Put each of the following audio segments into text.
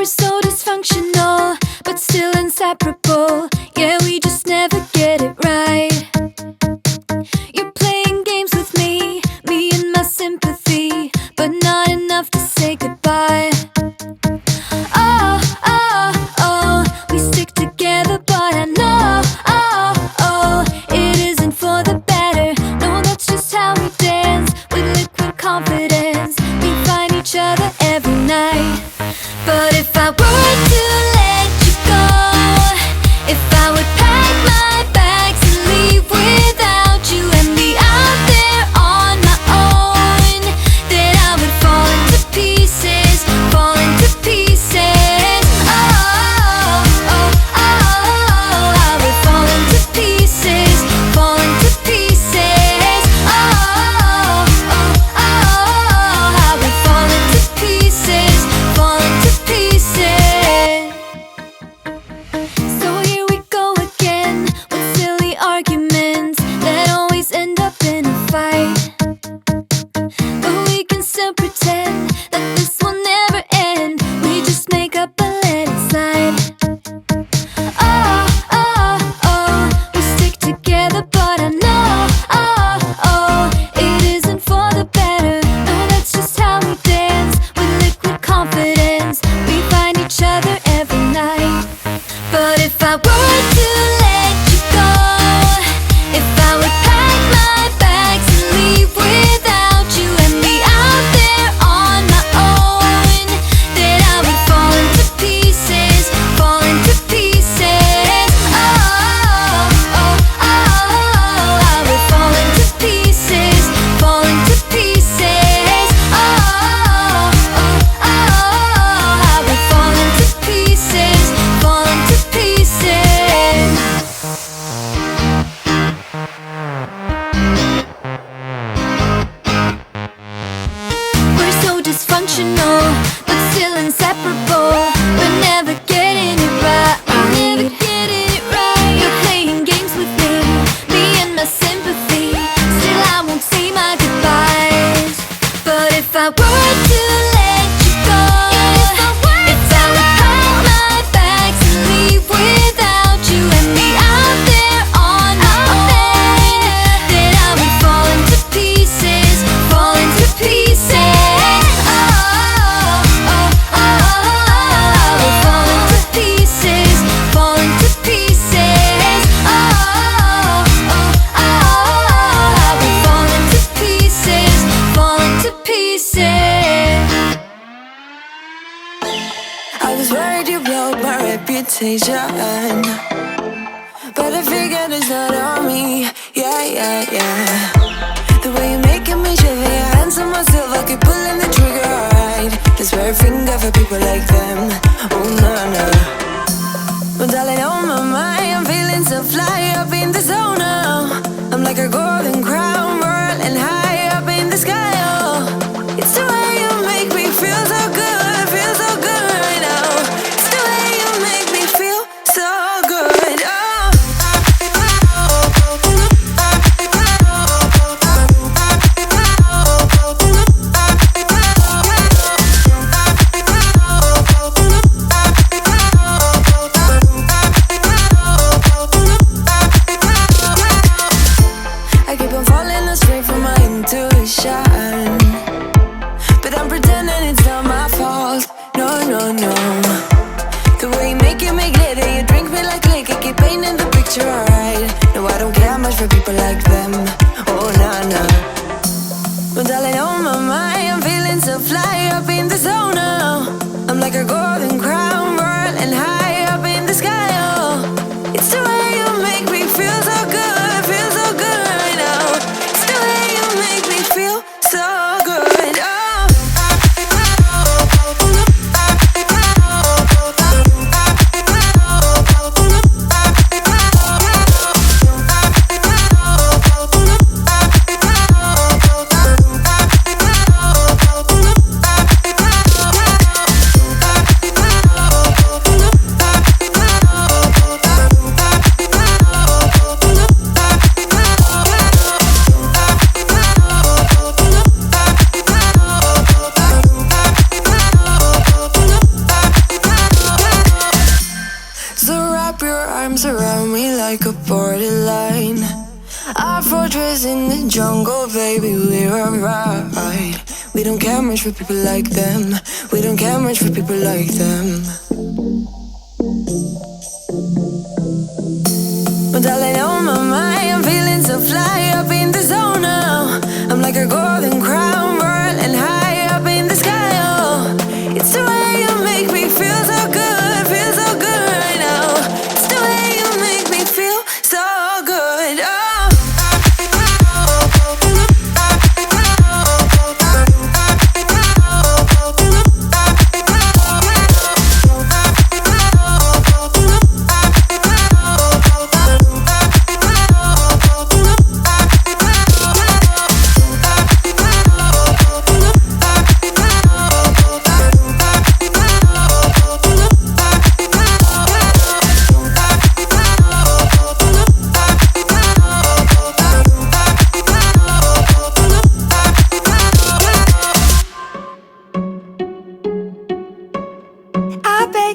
We're so dysfunctional, but still inseparable. Yeah, we just never get it right. You're playing games with me and my sympathy, but not enough to say goodbye. Oh, oh, oh, we stick together, but I know, oh, oh, it isn't for the better. No, that's just how we dance, with liquid confidence. We find each other every night. But if I were to let you go, if I would pack my bags and leave without you and be out there on my own, then I would fall into pieces, fall into pieces. Oh, oh, oh, I would fall into pieces, fall into pieces. Oh, oh, oh, I would fall into pieces, fall into pieces. So here we go again with silly arguments that always end up in a fight. But we can still pretend that this will never end. We just make up and let it slide. Oh, oh, oh, we stick together, but I know, oh, oh, it isn't for the better. No, that's just how we dance, with liquid confidence. We find each other every night. But if I were to let you go, if I would pack my bags and leave without you and be out there on my own, then I would fall into pieces, fall into pieces. Oh, oh, oh, I would fall into pieces, fall into pieces. Oh, oh, oh, I would fall into pieces, fall into pieces. We're so dysfunctional, but still inseparable. We're never getting it right. We're never getting it right. You're playing games with me and my sympathy. Still, I won't say my goodbyes. But if I were to let you go, if I would pack my bags and leave without you and be out there on my own, then I would fall into pieces, fall into pieces. Oh, oh, oh, I would fall into pieces, fall into pieces. Oh, oh, oh, I would fall into pieces, fall into pieces. I was worried you blow my reputation, but I figured it's not on me. Yeah, yeah, yeah. The way you're making me shiver, your hands on myself, I keep pulling the trigger, alright. This very finger for people like them. Oh, no, no. Well, darling, on my mind, I'm feeling so fly up in the zone now. I'm like a golden crown, whirling high up in the sky, oh. It's the way you make me feel so good, feel so good right now. It's the way you make me feel so good, oh. I keep on falling astray from my intuition, but I'm pretending it's not my fault. No, no, no. The way you make me glitter, you drink me like liquor, keep painting the picture, alright. No, I don't care much for people like them. Oh, nah, nah. Well, darling, on my mind, I'm feeling so fly up in the zone now. I'm like a golden crown, whirling high up in the sky, oh. It's the way you make me feel so good, feel so good right now. It's the way you make me feel so good, oh. like a borderline. Our fortress in the jungle, baby, we're alright. We don't care much for people like them. We don't care much for people like them. But darling, on my mind, I'm feeling so fly up in the zone now. I'm like a golden crown, whirling high up in the sky. Oh, it's the way you make me feel so good right now. It's the way you make me feel so good. Oh.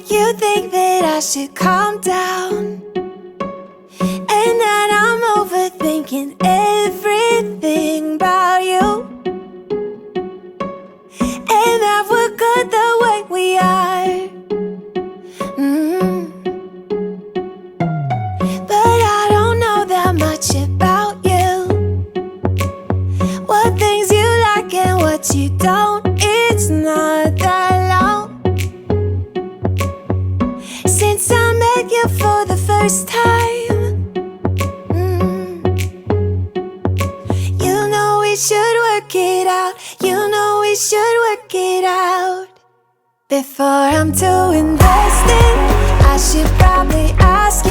You think that I should calm down, and that I'm overthinking everything about you, and that we're good the way we are. But I don't know that much about you, what things you like and what you don't. It's not that long since I met you for the first time. You know we should work it out. You know we should work it out. Before I'm too invested, I should probably ask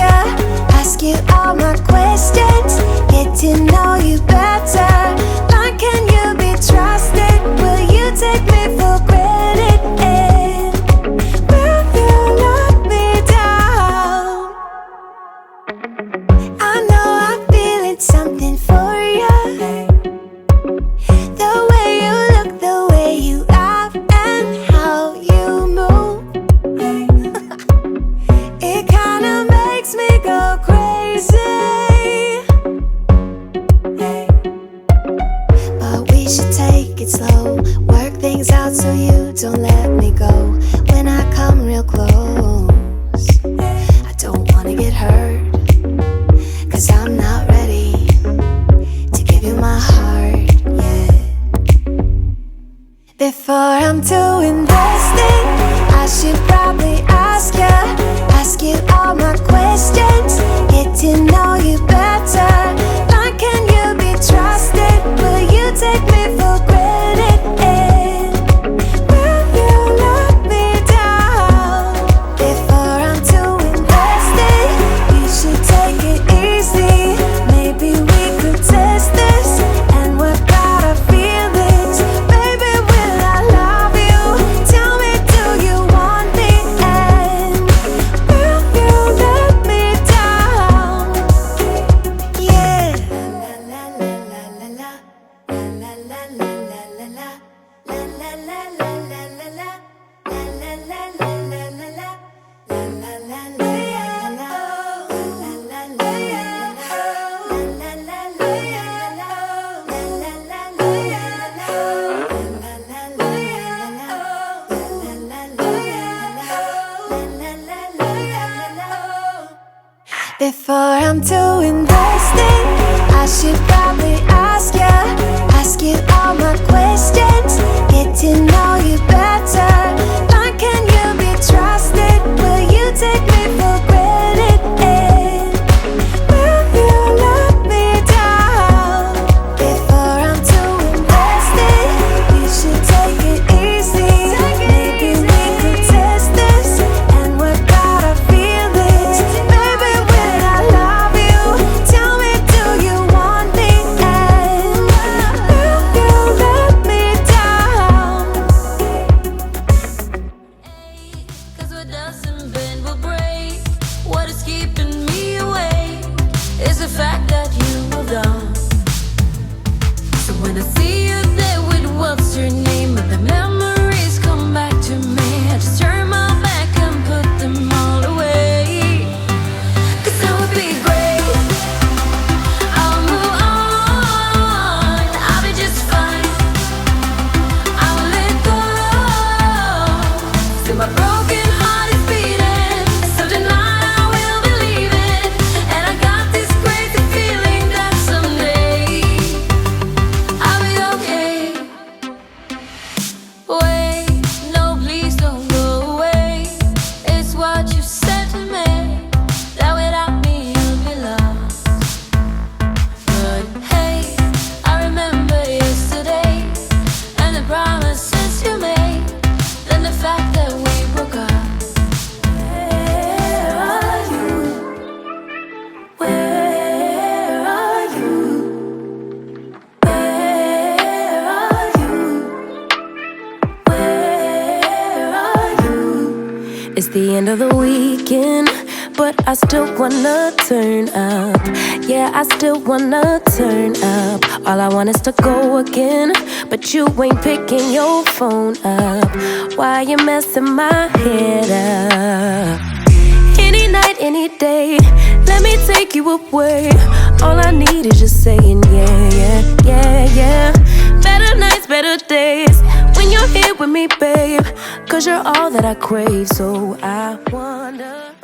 you all my questions, get to know you better. Like, can you be trusted? Will you take me for granted? Will you let me down? I know I'm feeling something for you. The way you look, the way you laugh, and how you move. It kinda makes me go crazy. But we should take it slow, work things out so you don't let me go. When I come real close, I don't wanna get hurt, 'cause I'm not ready to give you my heart yet. Before I'm too invested, I should probably ask you all my questions, get to know you better. Like, can you be trusted? Will you take me for granted? Will you let me down? Before I'm too invested, you should take it easy. Maybe we could test this and work out our feelings. Baby, will I love you? Tell me, do you want me? And will you let me down? Yeah. La la la la la la la la la la la la la la la la la la Before I'm too invested, I should probably ask you all my questions, get to know you better. Like, can you be trusted? Will you take me for granted? Will you let me down? Before I'm too invested, you should take it easy. Maybe we could test this and work out our feelings. Baby, will I love you? Tell me, do you want me? And will you let me down? 'Cause what doesn't bend will break. What is keeping me awake is the fact that you moved on. So when I see you there with what's your name, but the memories come back to me, I just turn my back and put them all away. 'Cause that would be great. till my broken heart is beating. So tonight I will believe it, and I got this crazy feeling that someday I'll be okay. Wait, no, please don't go away. It's what you said to me, that without me you'll be lost. But hey, I remember yesterday, and the promises you made, then the fact that we broke up. Where are you? Where are you? Where are you? Where are you? It's the end of the weekend, but I still wanna turn up. Yeah, I still wanna turn up. All I want is to go again, but you ain't picking your phone up. Why you messing my head up? Any night, any day, let me take you away. All I need is just saying yeah, yeah, yeah, yeah. Better nights, better days, when you're here with me, babe. 'Cause you're all that I crave, so I wonder.